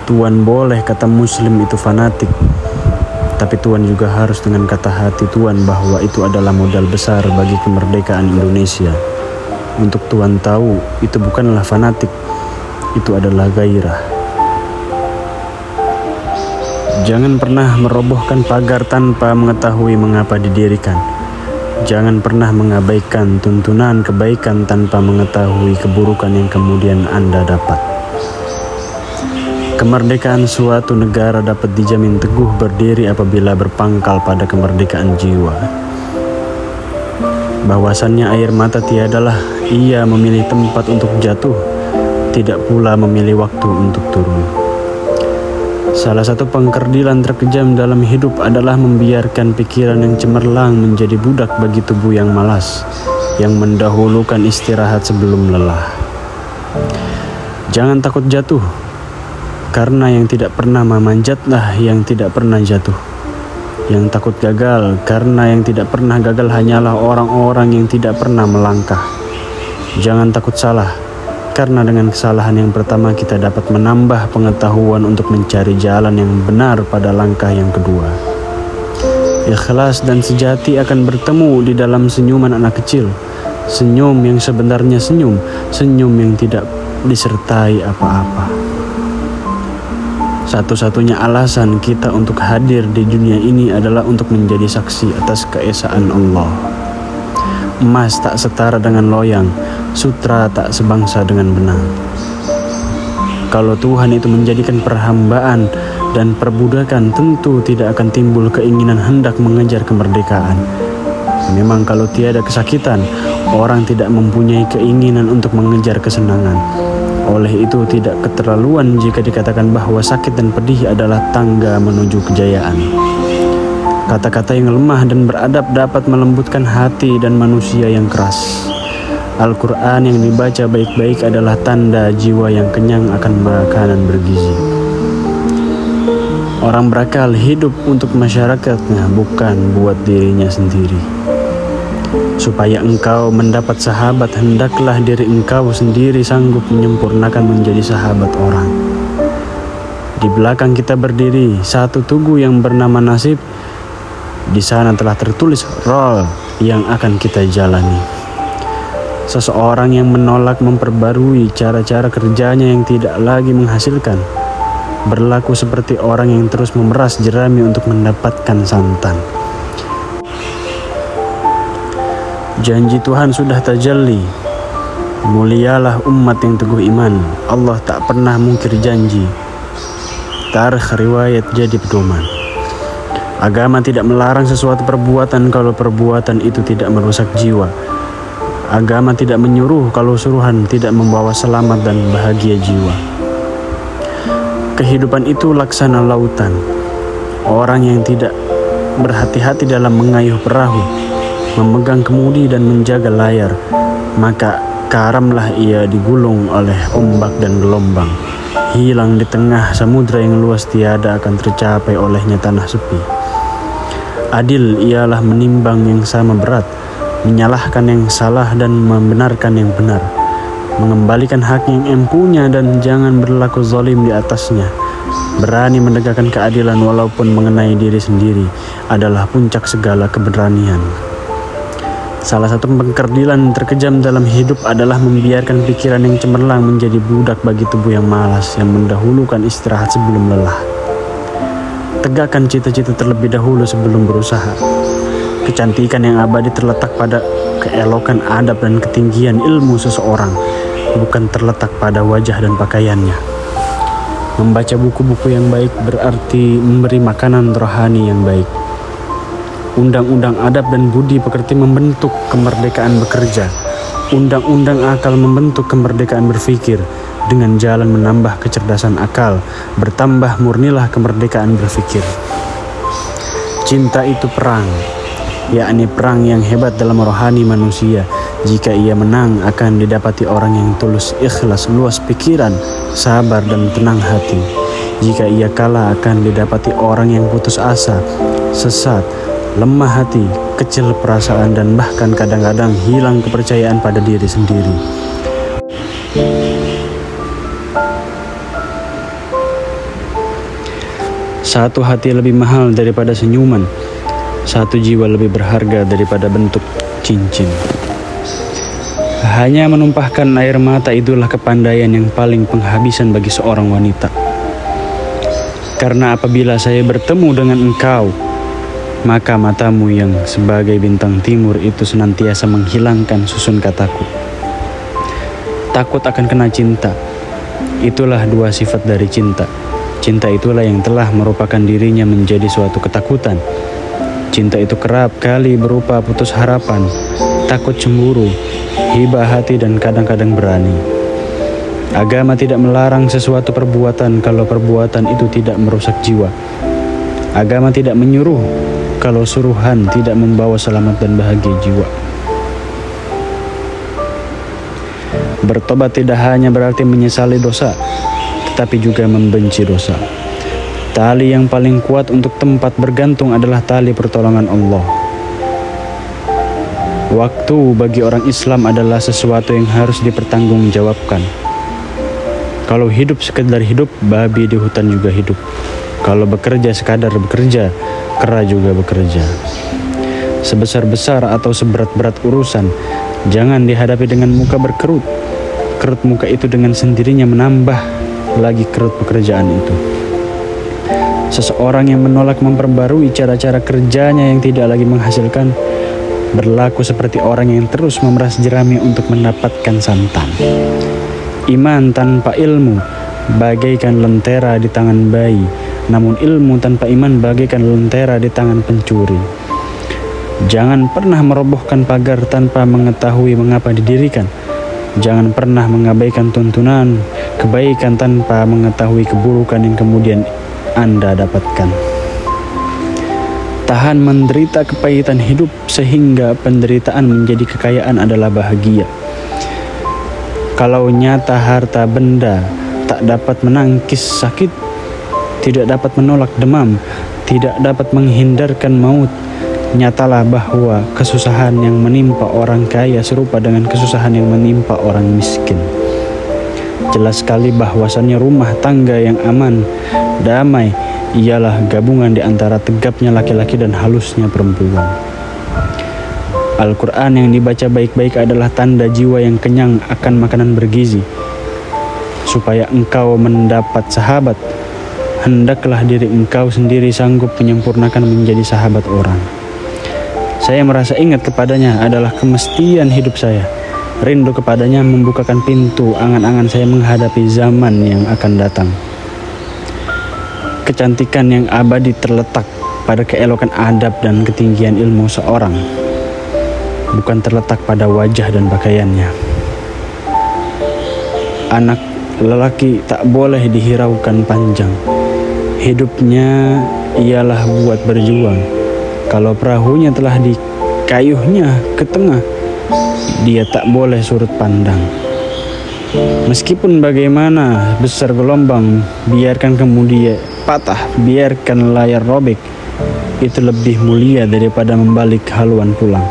Tuan boleh kata Muslim itu fanatik, tapi Tuan juga harus dengan kata hati Tuan bahwa itu adalah modal besar bagi kemerdekaan Indonesia. Untuk Tuan tahu, itu bukanlah fanatik, itu adalah gairah. Jangan pernah merobohkan pagar tanpa mengetahui mengapa didirikan. Jangan pernah mengabaikan tuntunan kebaikan tanpa mengetahui keburukan yang kemudian Anda dapat. Kemerdekaan suatu negara dapat dijamin teguh berdiri apabila berpangkal pada kemerdekaan jiwa. Bahwasannya air mata tiadalah ia memilih tempat untuk jatuh, tidak pula memilih waktu untuk turun. Salah satu pengkerdilan terkejam dalam hidup adalah membiarkan pikiran yang cemerlang menjadi budak bagi tubuh yang malas, yang mendahulukan istirahat sebelum lelah. Jangan takut jatuh, karena yang tidak pernah memanjatlah yang tidak pernah jatuh. Yang takut gagal, karena yang tidak pernah gagal hanyalah orang-orang yang tidak pernah melangkah. Jangan takut salah, karena dengan kesalahan yang pertama kita dapat menambah pengetahuan untuk mencari jalan yang benar pada langkah yang kedua. Ikhlas dan sejati akan bertemu di dalam senyuman anak kecil. Senyum yang sebenarnya senyum, senyum yang tidak disertai apa-apa. Satu-satunya alasan kita untuk hadir di dunia ini adalah untuk menjadi saksi atas keesaan Allah. Emas tak setara dengan loyang, sutra tak sebangsa dengan benang. Kalau Tuhan itu menjadikan perhambaan dan perbudakan, tentu tidak akan timbul keinginan hendak mengejar kemerdekaan. Memang kalau tiada kesakitan, orang tidak mempunyai keinginan untuk mengejar kesenangan. Oleh itu tidak keterlaluan jika dikatakan bahwa sakit dan pedih adalah tangga menuju kejayaan. Kata-kata yang lemah dan beradab dapat melembutkan hati dan manusia yang keras. Al-Quran yang dibaca baik-baik adalah tanda jiwa yang kenyang akan makanan bergizi. Orang berakal hidup untuk masyarakatnya, bukan buat dirinya sendiri. Supaya engkau mendapat sahabat, hendaklah diri engkau sendiri sanggup menyempurnakan menjadi sahabat orang. Di belakang kita berdiri satu tugu yang bernama nasib. Di sana telah tertulis role yang akan kita jalani. Seseorang yang menolak memperbarui cara-cara kerjanya yang tidak lagi menghasilkan, berlaku seperti orang yang terus memeras jerami untuk mendapatkan santan. Janji Tuhan sudah tajalli. Mulialah umat yang teguh iman. Allah tak pernah mungkir janji. Tarikh riwayat jadi pedoman. Agama tidak melarang sesuatu perbuatan kalau perbuatan itu tidak merusak jiwa. Agama tidak menyuruh kalau suruhan tidak membawa selamat dan bahagia jiwa. Kehidupan itu laksana lautan. Orang yang tidak berhati-hati dalam mengayuh perahu, memegang kemudi dan menjaga layar, maka karamlah ia digulung oleh ombak dan gelombang. Hilang di tengah samudra yang luas, tiada akan tercapai olehnya tanah sepi. Adil ialah menimbang yang sama berat, menyalahkan yang salah dan membenarkan yang benar, mengembalikan hak yang empunya dan jangan berlaku zalim di atasnya. Berani menegakkan keadilan walaupun mengenai diri sendiri adalah puncak segala keberanian. Salah satu pengkerdilan terkejam dalam hidup adalah membiarkan pikiran yang cemerlang menjadi budak bagi tubuh yang malas, yang mendahulukan istirahat sebelum lelah. Tegakkan cita-cita terlebih dahulu sebelum berusaha. Kecantikan yang abadi terletak pada keelokan adab dan ketinggian ilmu seseorang, bukan terletak pada wajah dan pakaiannya. Membaca buku-buku yang baik berarti memberi makanan rohani yang baik. Undang-undang adab dan budi pekerti membentuk kemerdekaan bekerja. Undang-undang akal membentuk kemerdekaan berpikir. Dengan jalan menambah kecerdasan akal, bertambah murnilah kemerdekaan berpikir. Cinta itu perang, yakni perang yang hebat dalam rohani manusia. Jika ia menang, akan didapati orang yang tulus, ikhlas, luas pikiran, sabar dan tenang hati. Jika ia kalah, akan didapati orang yang putus asa, sesat, lemah hati, kecil perasaan, dan bahkan kadang-kadang hilang kepercayaan pada diri sendiri. Satu hati lebih mahal daripada senyuman. Satu jiwa lebih berharga daripada bentuk cincin. Hanya menumpahkan air mata itulah kepandaian yang paling penghabisan bagi seorang wanita. Karena apabila saya bertemu dengan engkau, maka matamu yang sebagai bintang timur itu senantiasa menghilangkan susun kataku. Takut akan kena cinta. Itulah dua sifat dari cinta. Cinta itulah yang telah merupakan dirinya menjadi suatu ketakutan. Cinta itu kerap kali berupa putus harapan, takut cemburu, hibah hati, dan kadang-kadang berani. Agama tidak melarang sesuatu perbuatan kalau perbuatan itu tidak merusak jiwa. Agama tidak menyuruh kalau suruhan tidak membawa selamat dan bahagia jiwa. Bertobat tidak hanya berarti menyesali dosa, tetapi juga membenci dosa. Tali yang paling kuat untuk tempat bergantung adalah tali pertolongan Allah. Waktu bagi orang Islam adalah sesuatu yang harus dipertanggungjawabkan. Kalau hidup sekedar hidup, babi di hutan juga hidup. Kalau bekerja sekadar bekerja, kera juga bekerja. Sebesar-besar atau seberat-berat urusan, jangan dihadapi dengan muka berkerut. Kerut muka itu dengan sendirinya menambah lagi kerut pekerjaan itu. Seseorang yang menolak memperbarui cara-cara kerjanya yang tidak lagi menghasilkan, berlaku seperti orang yang terus memeras jerami untuk mendapatkan santan. Iman tanpa ilmu bagaikan lentera di tangan bayi, namun ilmu tanpa iman bagaikan lentera di tangan pencuri. Jangan pernah merobohkan pagar tanpa mengetahui mengapa didirikan. Jangan pernah mengabaikan tuntunan kebaikan tanpa mengetahui keburukan yang kemudian Anda dapatkan. Tahan menderita kepahitan hidup sehingga penderitaan menjadi kekayaan adalah bahagia. Kalau nyata harta benda tak dapat menangkis sakit, tidak dapat menolak demam, tidak dapat menghindarkan maut, nyatalah bahwa kesusahan yang menimpa orang kaya serupa dengan kesusahan yang menimpa orang miskin. Jelas sekali bahwasannya rumah tangga yang aman, damai, ialah gabungan di antara tegapnya laki-laki dan halusnya perempuan. Al-Quran yang dibaca baik-baik adalah tanda jiwa yang kenyang akan makanan bergizi. Supaya engkau mendapat sahabat, hendaklah diri engkau sendiri sanggup menyempurnakan menjadi sahabat orang. Saya merasa ingat kepadanya adalah kemestian hidup saya. Rindu kepadanya membukakan pintu angan-angan saya menghadapi zaman yang akan datang. Kecantikan yang abadi terletak pada keelokan adab dan ketinggian ilmu seorang, bukan terletak pada wajah dan pakaiannya. Anak lelaki tak boleh dihiraukan panjang. Hidupnya ialah buat berjuang. Kalau perahunya telah dikayuhnya ke tengah, dia tak boleh surut pandang. Meskipun bagaimana besar gelombang, biarkan kemudian patah, biarkan layar robek. Itu lebih mulia daripada membalik haluan pulang.